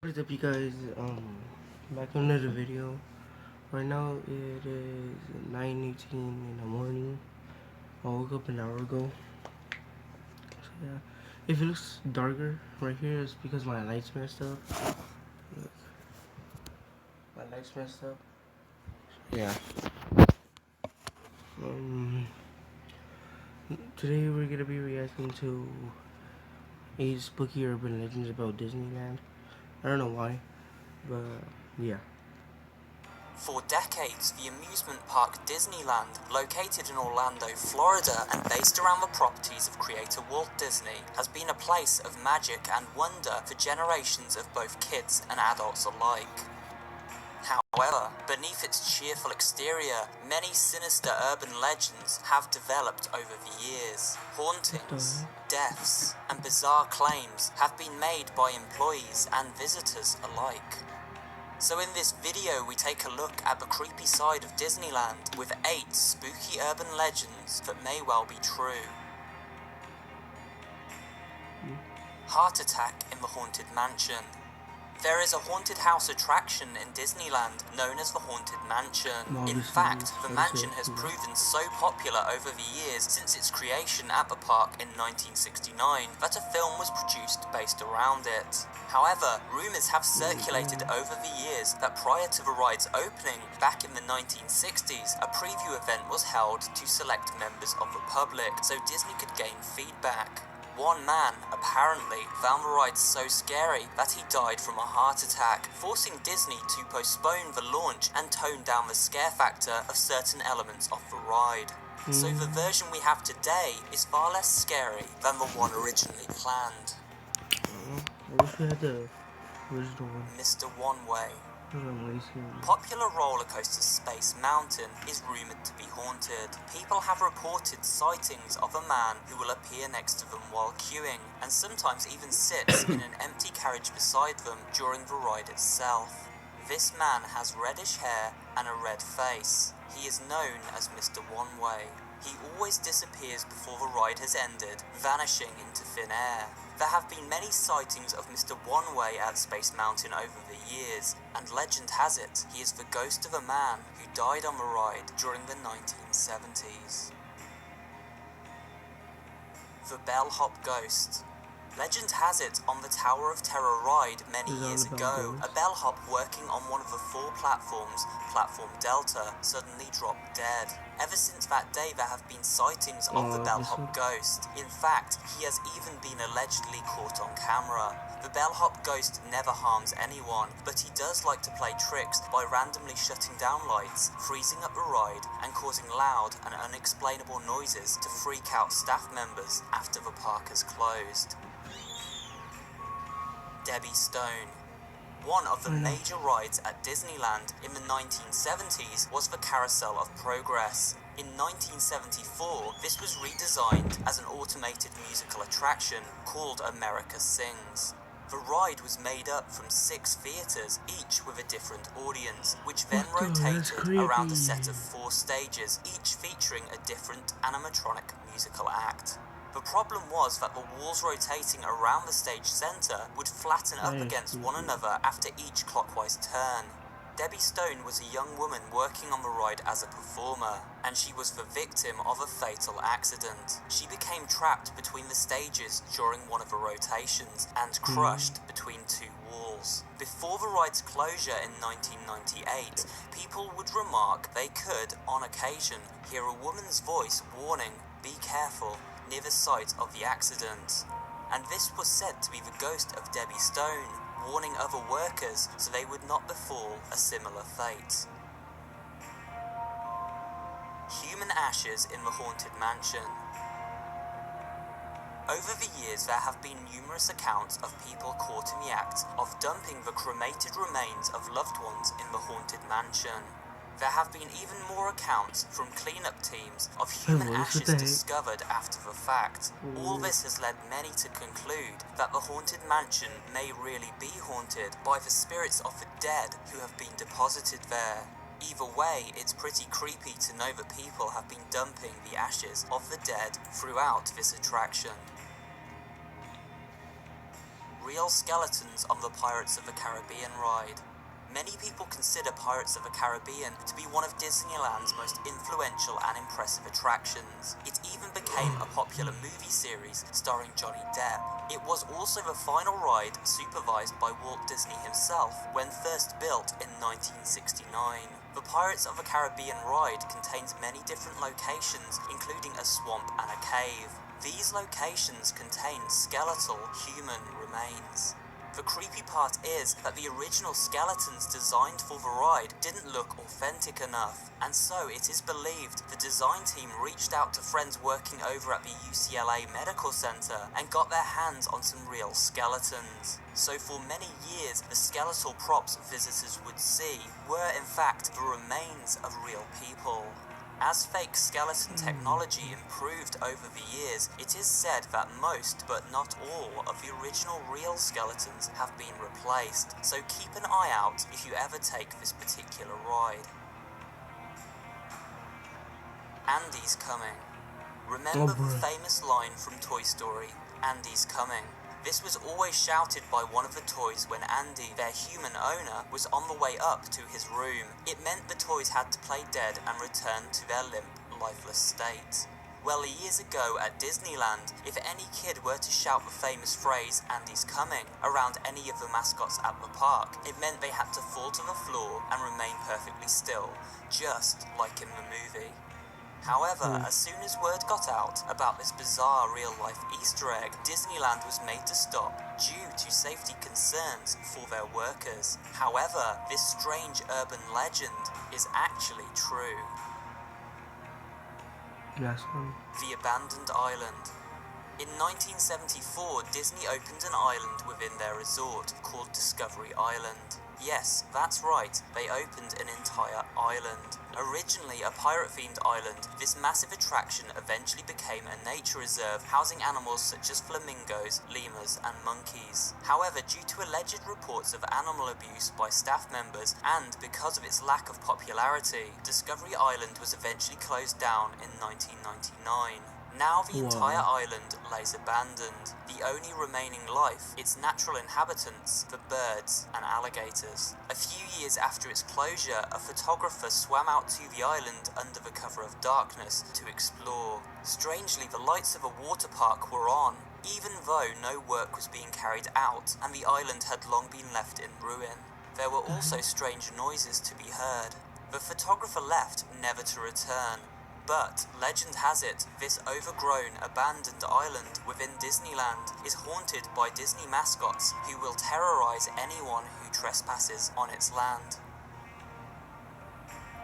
What is up, you guys? Back on another video. Right now it is 9:18 in the morning. I woke up an hour ago. So yeah, if it looks darker right here, it's because my lights messed up. Look, my lights messed up. Yeah. Um, Today we're gonna be reacting to 8 spooky urban legends about Disneyland. I don't know why, but yeah. For decades, the amusement park Disneyland, located in Orlando, Florida, and based around the properties of creator Walt Disney, has been a place of magic and wonder for generations of both kids and adults alike. However, beneath its cheerful exterior, many sinister urban legends have developed over the years. Hauntings, deaths, and bizarre claims have been made by employees and visitors alike. So in this video we take a look at the creepy side of Disneyland with 8 spooky urban legends that may well be true. Heart attack in the Haunted Mansion. There is a haunted house attraction in Disneyland known as the Haunted Mansion. In fact, the mansion has proven so popular over the years since its creation at the park in 1969 that a film was produced based around it. However, rumours have circulated over the years that prior to the ride's opening, back in the 1960s, a preview event was held to select members of the public so Disney could gain feedback. One man, apparently, found the ride so scary that he died from a heart attack, forcing Disney to postpone the launch and tone down the scare factor of certain elements of the ride. So the version we have today is far less scary than the one originally planned. I wish we had the original one. Mr. One Way. Popular roller coaster Space Mountain is rumoured to be haunted. People have reported sightings of a man who will appear next to them while queuing, and sometimes even sits in an empty carriage beside them during the ride itself. This man has reddish hair and a red face. He is known as Mr. One Way. He always disappears before the ride has ended, vanishing into thin air. There have been many sightings of Mr. One Way at Space Mountain over the years, and legend has it he is the ghost of a man who died on the ride during the 1970s. The Bellhop Ghost. Legend has it on the Tower of Terror ride many years ago, a bellhop working on one of the 4 platforms, Platform Delta, suddenly dropped dead. Ever since that day there have been sightings of the bellhop ghost. In fact, he has even been allegedly caught on camera. The bellhop ghost never harms anyone, but he does like to play tricks by randomly shutting down lights, freezing up the ride, and causing loud and unexplainable noises to freak out staff members after the park has closed. Debbie Stone. One of the major rides at Disneyland in the 1970s was the Carousel of Progress. In 1974, this was redesigned as an automated musical attraction called America Sings. The ride was made up from 6 theatres, each with a different audience, which then rotated around a set of 4 stages, each featuring a different animatronic musical act. The problem was that the walls rotating around the stage centre would flatten up against one another after each clockwise turn. Debbie Stone was a young woman working on the ride as a performer, and she was the victim of a fatal accident. She became trapped between the stages during one of the rotations and crushed between 2 walls. Before the ride's closure in 1998, people would remark they could, on occasion, hear a woman's voice warning, "Be careful," near the site of the accident. And this was said to be the ghost of Debbie Stone, warning other workers so they would not befall a similar fate. Human ashes in the Haunted Mansion. Over the years there have been numerous accounts of people caught in the act of dumping the cremated remains of loved ones in the Haunted Mansion. There have been even more accounts from cleanup teams of human ashes discovered after the fact. All this has led many to conclude that the Haunted Mansion may really be haunted by the spirits of the dead who have been deposited there. Either way, it's pretty creepy to know that people have been dumping the ashes of the dead throughout this attraction. real skeletons on the Pirates of the Caribbean ride. Many people consider Pirates of the Caribbean to be one of Disneyland's most influential and impressive attractions. It even became a popular movie series starring Johnny Depp. It was also the final ride supervised by Walt Disney himself when first built in 1969. The Pirates of the Caribbean ride contains many different locations, including a swamp and a cave. These locations contain skeletal human remains. The creepy part is that the original skeletons designed for the ride didn't look authentic enough, and so it is believed the design team reached out to friends working over at the UCLA Medical Center and got their hands on some real skeletons. So for many years, the skeletal props visitors would see were in fact the remains of real people. As fake skeleton technology improved over the years, it is said that most, but not all, of the original real skeletons have been replaced, so keep an eye out if you ever take this particular ride. Andy's coming. Remember the famous line from Toy Story, "Andy's coming"? This was always shouted by one of the toys when Andy, their human owner, was on the way up to his room. It meant the toys had to play dead and return to their limp, lifeless state. Well, years ago at Disneyland, if any kid were to shout the famous phrase, "Andy's coming," around any of the mascots at the park, it meant they had to fall to the floor and remain perfectly still, just like in the movie. However, as soon as word got out about this bizarre real-life Easter egg, Disneyland was made to stop due to safety concerns for their workers. However, this strange urban legend is actually true. The Abandoned Island. In 1974, Disney opened an island within their resort called Discovery Island. Yes, that's right, they opened an entire island. Originally a pirate-themed island, this massive attraction eventually became a nature reserve housing animals such as flamingos, lemurs, and monkeys. However, due to alleged reports of animal abuse by staff members and because of its lack of popularity, Discovery Island was eventually closed down in 1999. Now the entire island lays abandoned. The only remaining life, its natural inhabitants, the birds and alligators. A few years after its closure, a photographer swam out to the island under the cover of darkness to explore. Strangely, the lights of a water park were on, even though no work was being carried out and the island had long been left in ruin. There were also strange noises to be heard. The photographer left, never to return. But, legend has it, this overgrown, abandoned island within Disneyland is haunted by Disney mascots who will terrorize anyone who trespasses on its land.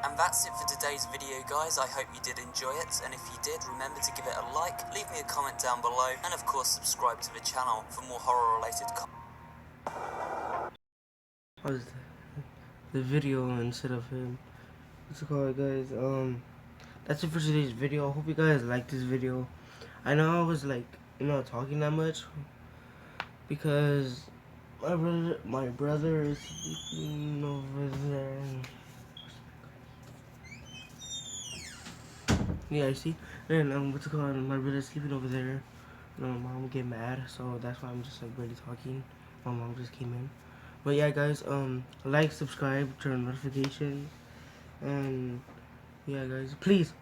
And that's it for today's video, guys. I hope you did enjoy it, and if you did, remember to give it a like, leave me a comment down below, and of course subscribe to the channel for more horror-related content. The video instead of him. What's it called, guys? That's it for today's video. I hope you guys liked this video. I know I was like, talking that much because my brother is sleeping over there. Yeah, I see. And what's it called? My brother's sleeping over there. My mom would get mad, so that's why I'm just like barely talking. My mom just came in. But yeah, guys, like, subscribe, turn on notifications, and yeah, guys, please.